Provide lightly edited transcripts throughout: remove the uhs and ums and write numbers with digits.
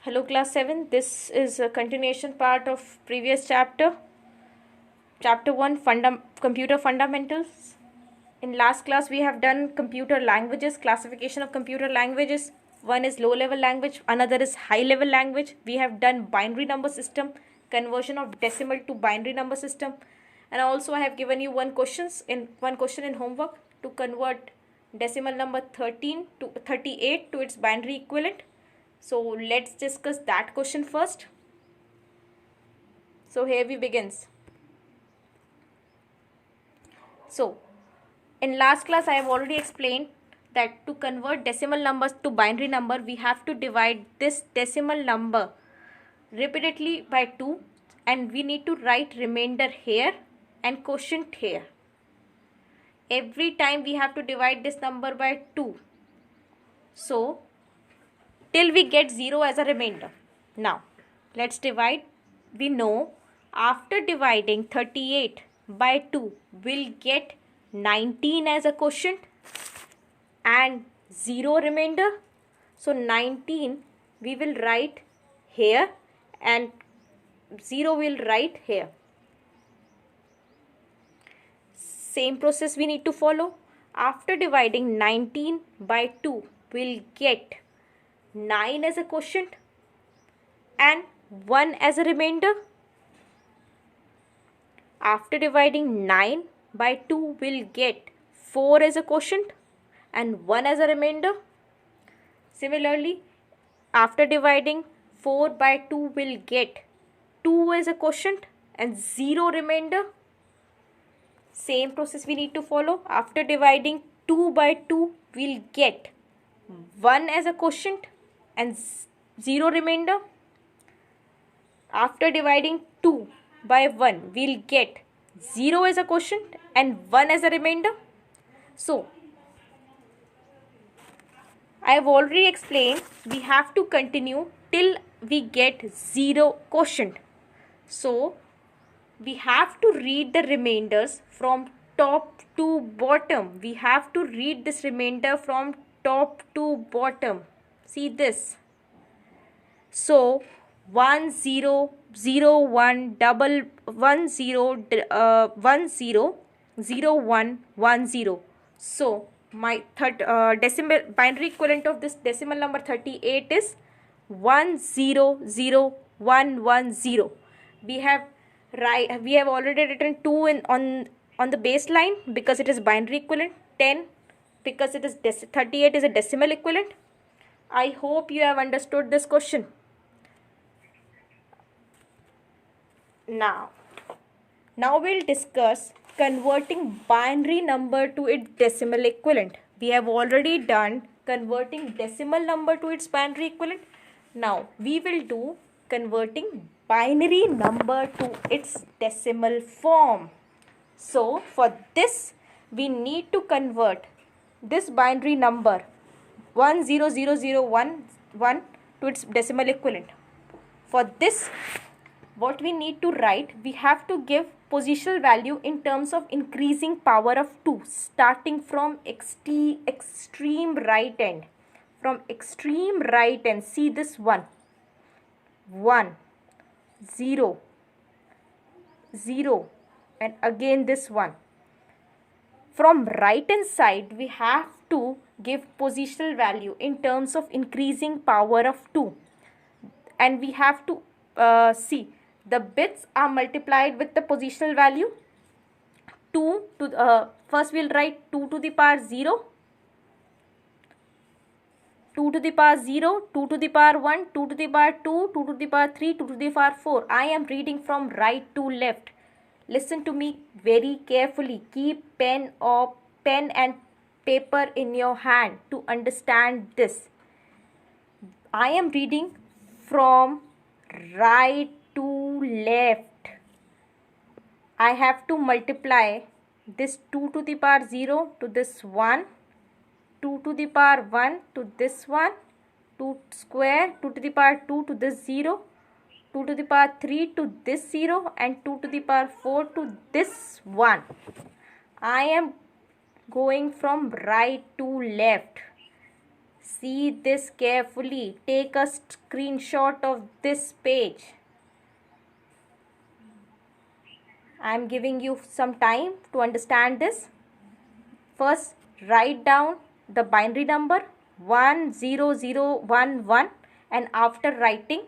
Hello class 7, this is a continuation part of previous chapter. Chapter 1, Computer Fundamentals. In last class we have done computer languages, classification of computer languages. One is low level language, another is high level language. We have done binary number system, conversion of decimal to binary number system. And also I have given you one question in homework to convert decimal number 13 to 38 to its binary equivalent. So let's discuss that question first. So here we begins. So in last class I have already explained that to convert decimal numbers to binary number we have to divide this decimal number repeatedly by 2 and we need to write remainder here and quotient here. Every time we have to divide this number by 2. So till we get 0 as a remainder. Now let's divide. We know after dividing 38 by 2 we'll get 19 as a quotient and 0 remainder. So 19 we will write here and 0 we'll write here. Same process we need to follow. After dividing 19 by 2 we'll get 9 as a quotient and 1 as a remainder. After dividing 9 by 2 we'll get 4 as a quotient and 1 as a remainder. Similarly, after dividing 4 by 2 we'll get 2 as a quotient and 0 remainder. Same process we need to follow. After dividing 2 by 2 we'll get 1 as a quotient and 0 remainder. After dividing 2 by 1 we'll get 0 as a quotient and 1 as a remainder. So I have already explained we have to continue till we get 0 quotient. So we have to read the remainders from top to bottom. We have to read this remainder from top to bottom. See this. So 1 0 0 1 double 1 0 1 0 0 1 1 0. So my decimal binary equivalent of this decimal number 38 is 1 0 0 1 1 0. We have already written 2 on the baseline because it is binary equivalent, 10 because it is 38 is a decimal equivalent. I hope you have understood this question. Now we'll discuss converting binary number to its decimal equivalent. We have already done converting decimal number to its binary equivalent. Now we will do converting binary number to its decimal form. So for this we need to convert this binary number 10001 to its decimal equivalent. For this, what we need to write, we have to give positional value in terms of increasing power of 2 starting from extreme right end. From extreme right end, see this 1 0 0 and again this 1. From right hand side we have to give positional value in terms of increasing power of 2 and we have to see the bits are multiplied with the positional value. 2 to first we'll write 2 to the power 0, 2 to the power 0, 2 to the power 1, 2 to the power 2, 2 to the power 3, 2 to the power 4. I am reading from right to left. Listen to me very carefully. Keep pen and paper in your hand to understand this. I am reading from right to left. I have to multiply this 2 to the power 0 to this 1, 2 to the power 1 to this 1, 2 square, 2 to the power 2 to this 0, 2 to the power 3 to this 0 and 2 to the power 4 to this 1. I am going from right to left. See this carefully. Take a screenshot of this page. I am giving you some time to understand this. First, write down the binary number 10011, and after writing,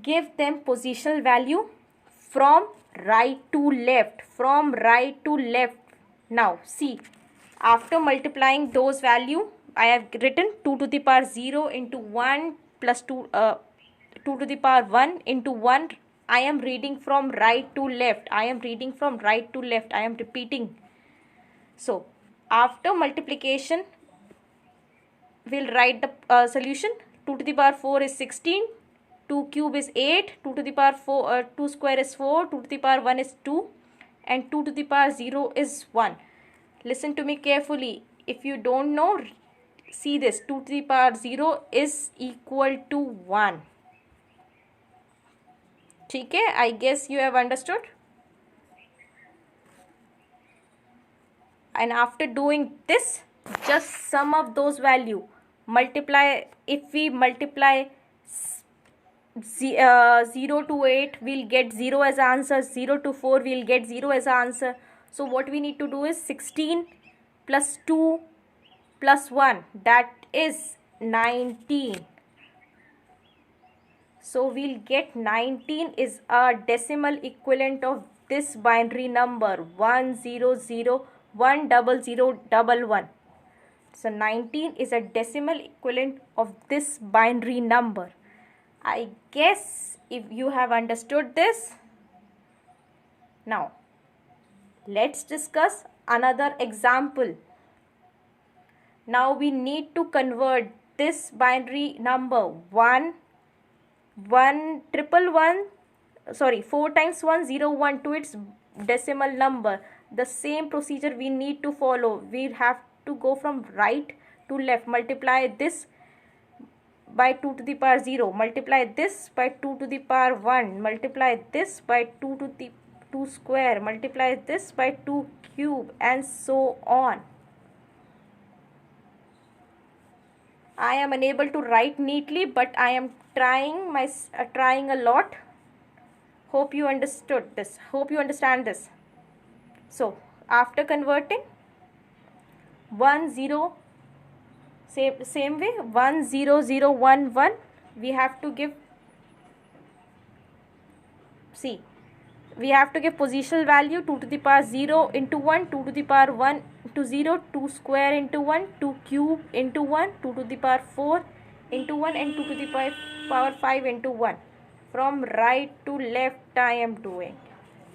give them positional value from right to left. From right to left. Now, see, after multiplying those value, I have written 2 to the power 0 into 1 plus 2 to the power 1 into 1. I am reading from right to left. I am reading from right to left. I am repeating. So, after multiplication, we'll write the solution. 2 to the power 4 is 16. 2 cube is 8. 2 to the power 4, 2 square is 4. 2 to the power 1 is 2. And 2 to the power 0 is 1. Listen to me carefully. If you don't know, see this. 2 to the power 0 is equal to 1. Okay, I guess you have understood. And after doing this, just sum up those value. Multiply. If we multiply 0 to 8, we'll get 0 as answer. 0 to 4, we'll get 0 as answer. So what we need to do is 16 plus 2 plus 1, that is 19. So we'll get 19 is a decimal equivalent of this binary number 100100011. So 19 is a decimal equivalent of this binary number. I guess if you have understood this. Now let's discuss another example. Now we need to convert this binary number 4 times 101 to its decimal number. The same procedure we need to follow. We have to go from right to left. Multiply this by 2 to the power 0. Multiply this by 2 to the power 1. Multiply this by 2 to the 2 square. Multiply this by 2 cube, and so on. I am unable to write neatly, but I am trying a lot. Hope you understood this. Hope you understand this. So after converting same way 10011, we have to give, see, we have to give positional value 2 to the power 0 into 1, 2 to the power 1 into 0, 2 square into 1, 2 cube into 1, 2 to the power 4 into 1, and 2 to the power 5 into 1. From right to left I am doing.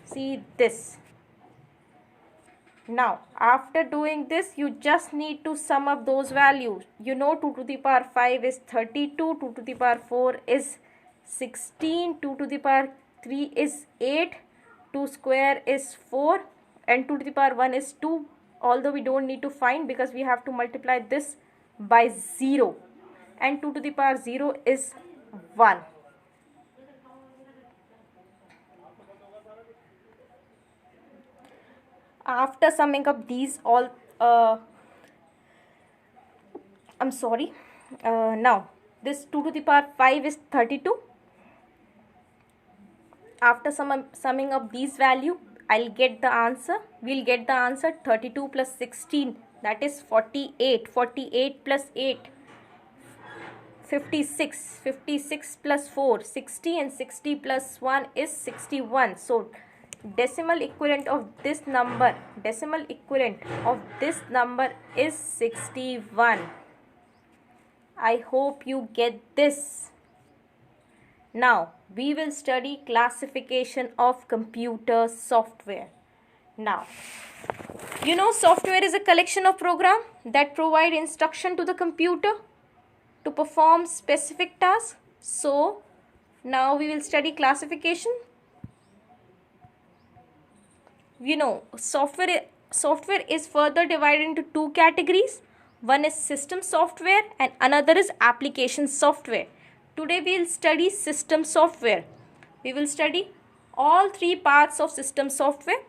See this. Now after doing this, you just need to sum up those values. You know 2 to the power 5 is 32, 2 to the power 4 is 16, 2 to the power 3 is 8, 2 square is 4, and 2 to the power 1 is 2. Although we don't need to find, because we have to multiply this by 0, and 2 to the power 0 is 1. After summing up these all, now this 2 to the power 5 is 32. After summing up these value, I'll get the answer. We'll get the answer 32 plus 16, that is 48. 48 plus 8, 56. 56 plus 4, 60, and 60 plus 1 is 61. So decimal equivalent of this number is 61. I hope you get this. Now we will study classification of computer software. Now, you know, software is a collection of programs that provide instruction to the computer to perform specific tasks. So now we will study classification. You know, software is further divided into two categories. One is system software and another is application software. Today we will study system software. We will study all three parts of system software.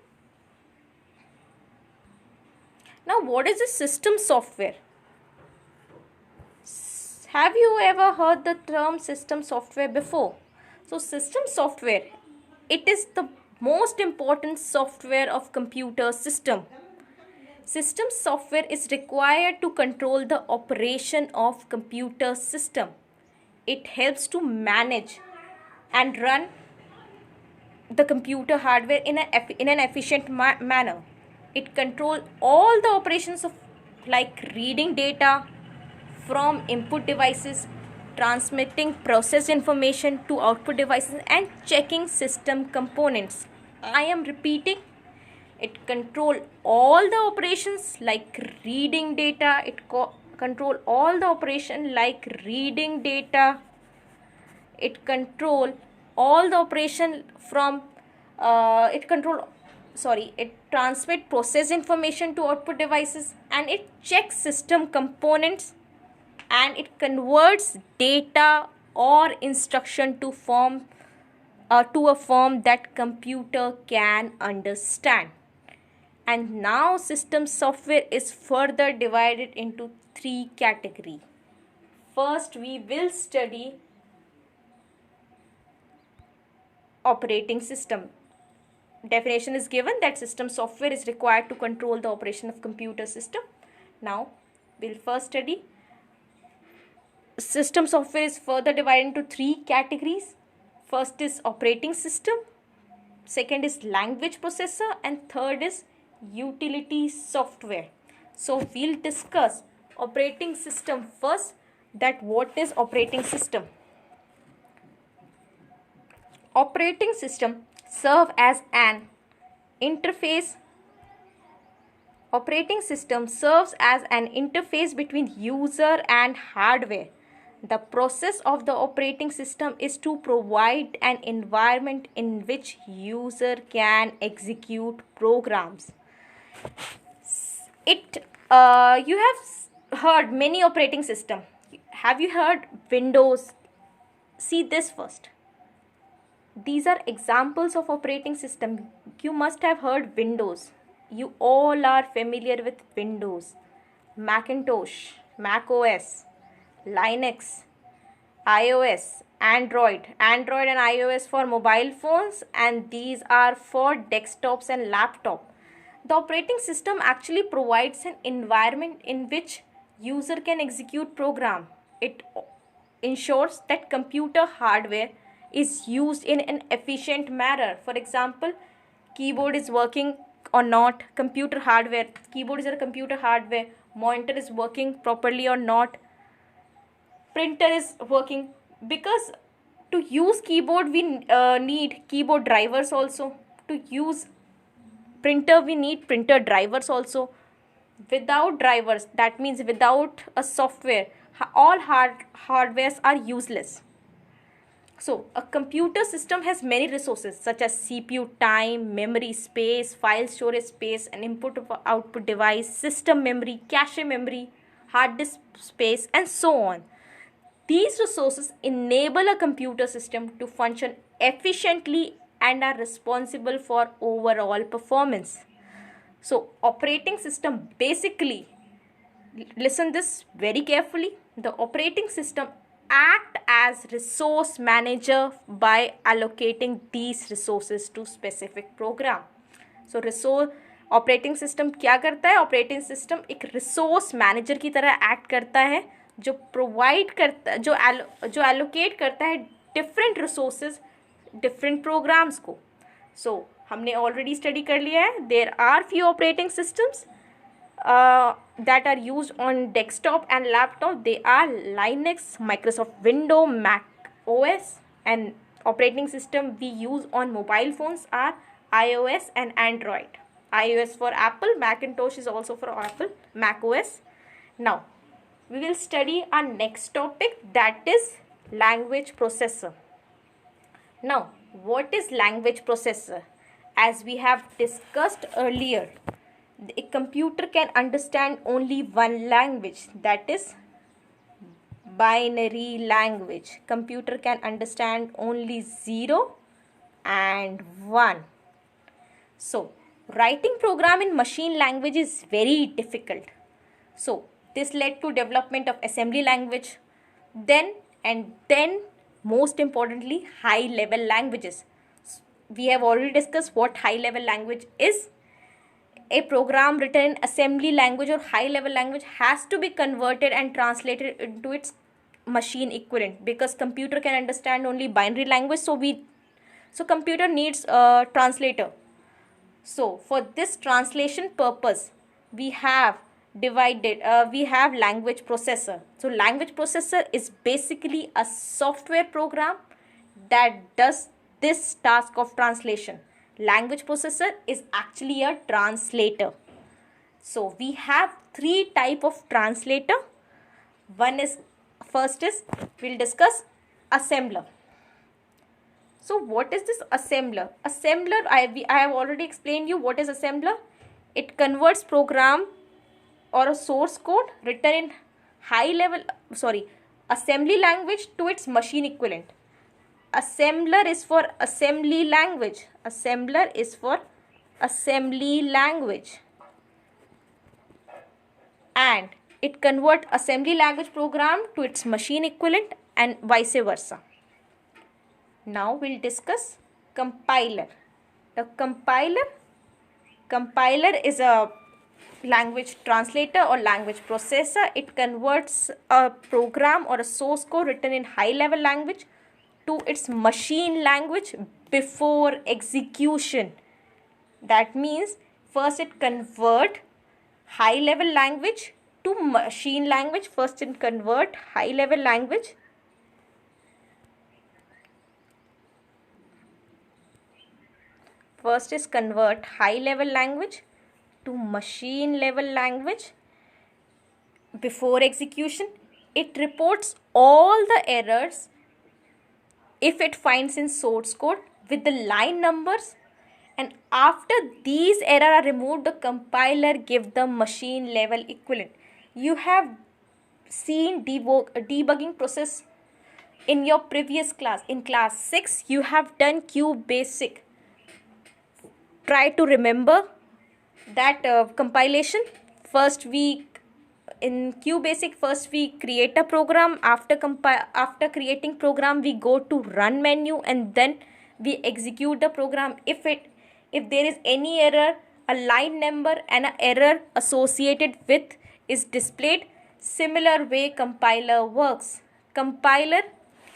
Now, what is a system software? Have you ever heard the term system software before? So system software, it is the most important software of computer system. System software is required to control the operation of computer system. It helps to manage and run the computer hardware in an efficient manner. It controls all the operations of like reading data from input devices, transmitting process information to output devices, and checking system components. I am repeating, it control all the operations like reading data. It control all the operation like reading data. It control all the operation from it transmit process information to output devices, and it checks system components, and it converts data or instruction to a form that computer can understand. And now system software is further divided into 3 categories. First, we will study operating system. Definition is given that system software is required to control the operation of computer system. Now, we'll first study system software is further divided into 3 categories. First is operating system, second is language processor, and third is utility software. So we'll discuss operating system first. That what is operating system? Operating system serve as an interface. Operating system serves as an interface between user and hardware. The process of the operating system is to provide an environment in which user can execute programs. You have heard many operating system. Have you heard Windows? See this first. These are examples of operating system. You must have heard Windows. You all are familiar with Windows, Macintosh, Mac OS, Linux, iOS, Android and iOS for mobile phones, and these are for desktops and laptop. The operating system actually provides an environment in which user can execute program. It ensures that computer hardware is used in an efficient manner. For example, keyboard is working or not, keyboard is a computer hardware, monitor is working properly or not, printer is working. Because to use keyboard we need keyboard drivers also. To use printer we need printer drivers also. Without drivers, that means without a software, all hardwares are useless. So, a computer system has many resources such as CPU time, memory space, file storage space, an input-output device, system memory, cache memory, hard disk space, and so on. These resources enable a computer system to function efficiently and are responsible for overall performance. So, operating system basically, listen this very carefully, the operating system act as resource manager by allocating these resources to specific program. So resource operating system क्या करता है? Operating system एक resource manager की तरह act करता है, जो provide करता, जो एलोकेट करता है डिफरेंट रिसोर्सेज डिफरेंट प्रोग्राम्स को. सो हमने ऑलरेडी स्टडी कर लिया है. There are few operating systems that are used on desktop and laptop. They are Linux, Microsoft Windows, Mac OS, and operating system we use on mobile phones are iOS and Android. iOS for Apple, Macintosh is also for Apple, Mac OS. Now we will study our next topic, that is language processor. Now what is language processor? As we have discussed earlier, a computer can understand only one language, that is binary language. Computer can understand only 0 and 1. So writing program in machine language is very difficult. So this led to development of assembly language. Then most importantly, high level languages. We have already discussed what high level language is. A program written in assembly language or high level language has to be converted and translated into its machine equivalent, because computer can understand only binary language, so computer needs a translator. So for this translation purpose, we have language processor. So language processor is basically a software program that does this task of translation. Language processor is actually a translator. So we have three type of translator. First is we'll discuss assembler. So what is this assembler? Assembler, I have already explained you what is assembler. It converts program or a source code written in assembly language to its machine equivalent. Assembler is for assembly language. Assembler is for assembly language. And it converts assembly language program to its machine equivalent and vice versa. Now we'll discuss compiler. The compiler is a language translator or language processor. It converts a program or a source code written in high level language to its machine language before execution. That means first it convert high level language to machine language. First it convert high level language First is convert high level language to machine level language before execution. It reports all the errors if it finds in source code with the line numbers, and after these errors are removed, the compiler gives the machine level equivalent. You have seen debugging process in your previous class. In class 6 you have done QBasic. Try to remember that compilation. In QBasic, first we create a program. After creating program, we go to run menu and then we execute the program. If there is any error, a line number and an error associated with is displayed. Similar way compiler works. Compiler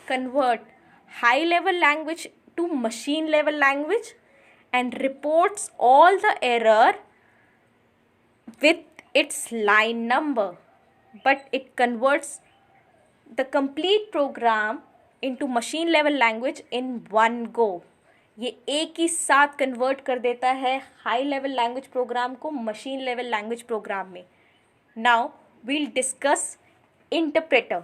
convert high level language to machine level language and reports all the error with its line number, but it converts the complete program into machine level language in one go. ये एक ही साथ convert कर देता है high level language program को machine level language program में. Now we'll discuss interpreter.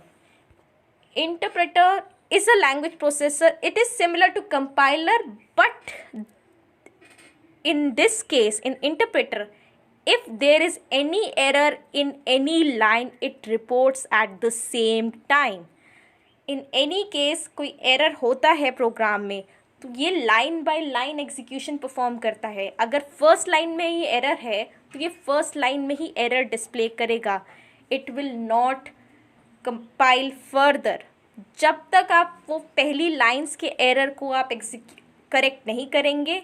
Interpreter is a language processor. It is similar to compiler, but in this case, in interpreter, if there is any error in any line, it reports at the same time. In any case, कोई error होता है programme में तो ये line by line execution perform करता है. अगर first line में ये एरर है तो ये फर्स्ट लाइन में ही एरर डिस्प्ले करेगा. It will not compile further. जब तक आप वो पहली लाइंस के एरर को आप करेक्ट नहीं करेंगे,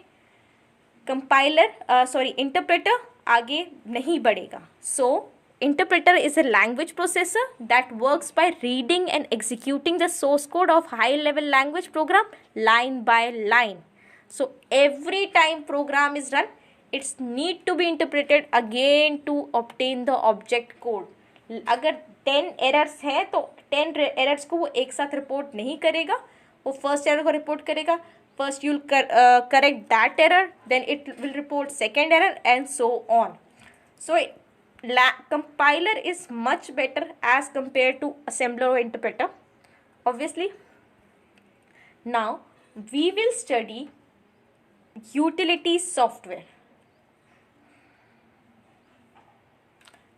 इंटरप्रेटर आगे नहीं बढ़ेगा. सो interpreter is a language processor that works by reading and executing the source code of high level language program line by line. So every time program is run, it's need to be interpreted again to obtain the object code. अगर 10 errors है तो 10 errors को वो एक साथ report नहीं करेगा. वो फर्स्ट एरर को रिपोर्ट करेगा. First you'll correct that error, then it will report second error and so on. So compiler is much better as compared to assembler or interpreter, obviously. Now we will study utility software.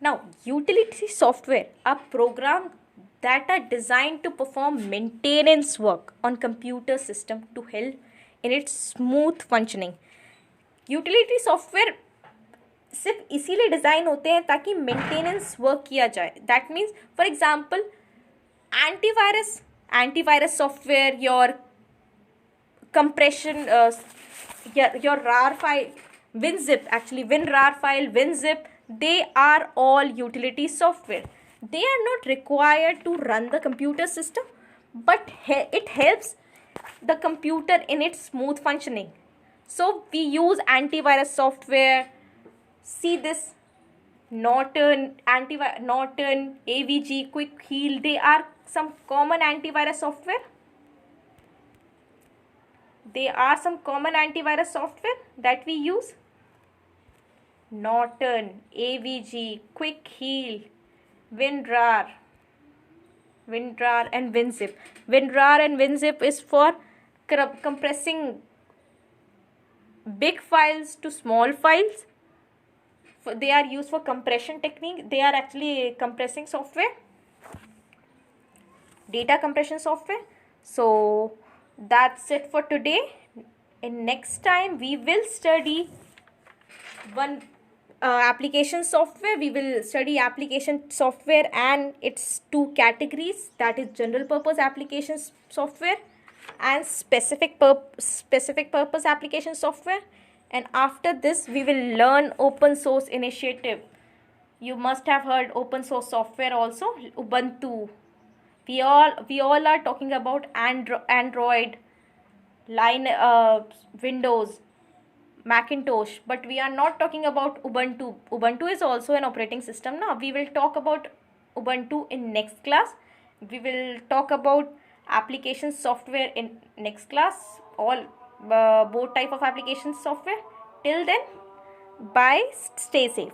Now utility software are programs that are designed to perform maintenance work on computer system to help in its smooth functioning. Utility software सिर्फ इसीलिए design होते हैं ताकि maintenance work किया जाए. That means for example Antivirus software, your compression, your rar file, WinZip, actually WinRAR file, WinZip, they are all utility software. They are not required to run the computer system, but it helps the computer in its smooth functioning. So we use antivirus software. See this, Norton, Norton, AVG, Quick Heal, they are some common antivirus software. They are some common antivirus software that we use. Norton, AVG, Quick Heal, WinRAR and WinZip. WinRAR and WinZip is for compressing big files to small files. They are used for compression technique. They are actually compressing software, data compression software. So that's it for today. In next time we will study one application software. We will study application software and its two categories, that is general purpose applications software and specific purpose application software. And after this we will learn open source initiative. You must have heard open source software also, Ubuntu. We all are talking about Android, Windows, Macintosh, but we are not talking about Ubuntu. Ubuntu is also an operating system now. We will talk about Ubuntu in next class. We will talk about application software in next class, all both type of application software. Till then, bye, stay safe.